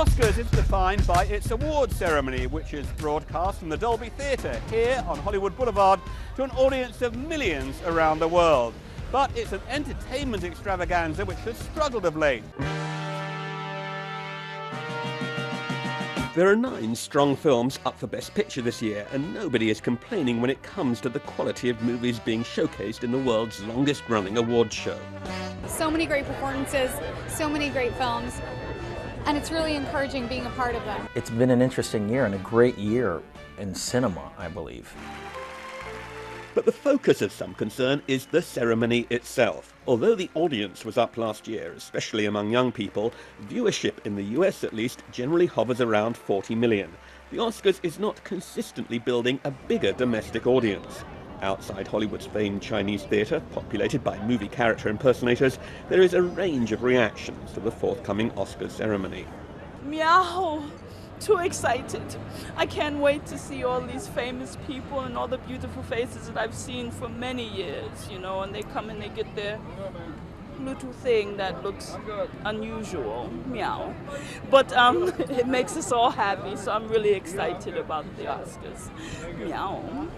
Oscars is defined by its awards ceremony, which is broadcast from the Dolby Theatre here on Hollywood Boulevard to an audience of millions around the world. But it's an entertainment extravaganza which has struggled of late. There are 9 strong films up for Best Picture this year, and nobody is complaining when it comes to the quality of movies being showcased in the world's longest-running awards show. So many great performances, so many great films, and it's really encouraging being a part of them. It's been an interesting year and a great year in cinema, I believe. But the focus of some concern is the ceremony itself. Although the audience was up last year, especially among young people, viewership in the US at least generally hovers around 40 million. The Oscars is not consistently building a bigger domestic audience. Outside Hollywood's famed Chinese theatre, populated by movie character impersonators, there is a range of reactions to the forthcoming Oscars ceremony. Meow! Too excited. I can't wait to see all these famous people and all the beautiful faces that I've seen for many years, you know, and they come and they get their little thing that looks unusual. Meow. But it makes us all happy, so I'm really excited about the Oscars. Meow.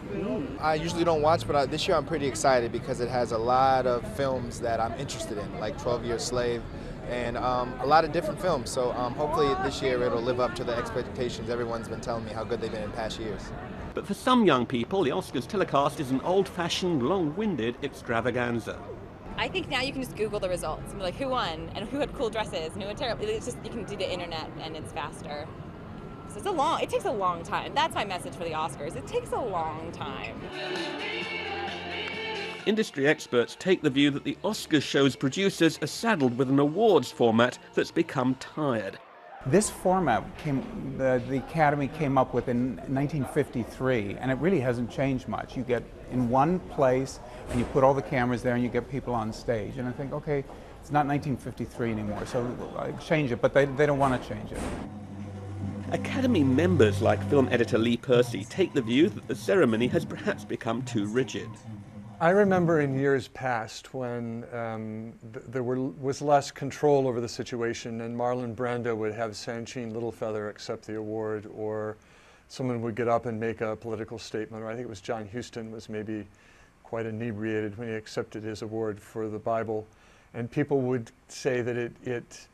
I usually don't watch, but this year I'm pretty excited because it has a lot of films that I'm interested in, like 12 Years Slave, and a lot of different films. So hopefully this year it'll live up to the expectations everyone's been telling me how good they've been in past years. But for some young people, the Oscars telecast is an old-fashioned, long-winded extravaganza. I think now you can just Google the results and be like, who won and who had cool dresses and who had terrible. It's just, you can do the internet and it's faster. So it takes a long time. That's my message for the Oscars. It takes a long time. Industry experts take the view that the Oscars show's producers are saddled with an awards format that's become tired. This format the Academy came up with in 1953, and it really hasn't changed much. You get in one place, and you put all the cameras there, and you get people on stage. And I think, okay, it's not 1953 anymore, so I change it, but they don't want to change it. Academy members like film editor Lee Percy take the view that the ceremony has perhaps become too rigid. I remember in years past when there was less control over the situation, and Marlon Brando would have Sancheen Littlefeather accept the award, or someone would get up and make a political statement, or I think it was John Huston was maybe quite inebriated when he accepted his award for the Bible, and people would say that it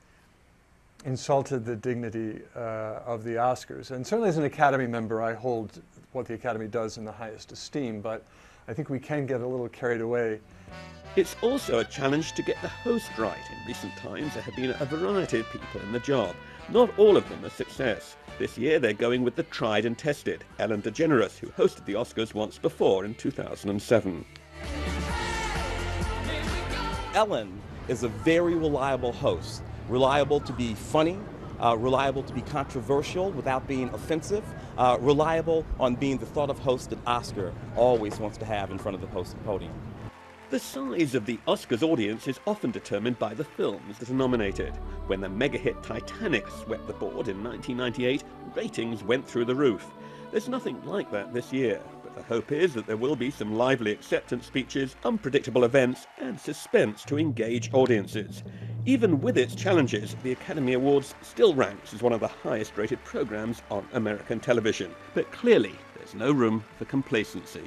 insulted the dignity of the Oscars. And certainly as an Academy member, I hold what the Academy does in the highest esteem, but I think we can get a little carried away. It's also a challenge to get the host right. In recent times, there have been a variety of people in the job. Not all of them a success. This year, they're going with the tried and tested, Ellen DeGeneres, who hosted the Oscars once before in 2007. Ellen is a very reliable host. Reliable to be funny, reliable to be controversial without being offensive, reliable on being the thought of host that Oscar always wants to have in front of the podium. The size of the Oscars audience is often determined by the films that are nominated. When the mega-hit Titanic swept the board in 1998, ratings went through the roof. There's nothing like that this year, but the hope is that there will be some lively acceptance speeches, unpredictable events, and suspense to engage audiences. Even with its challenges, the Academy Awards still ranks as one of the highest-rated programs on American television. But clearly, there's no room for complacency.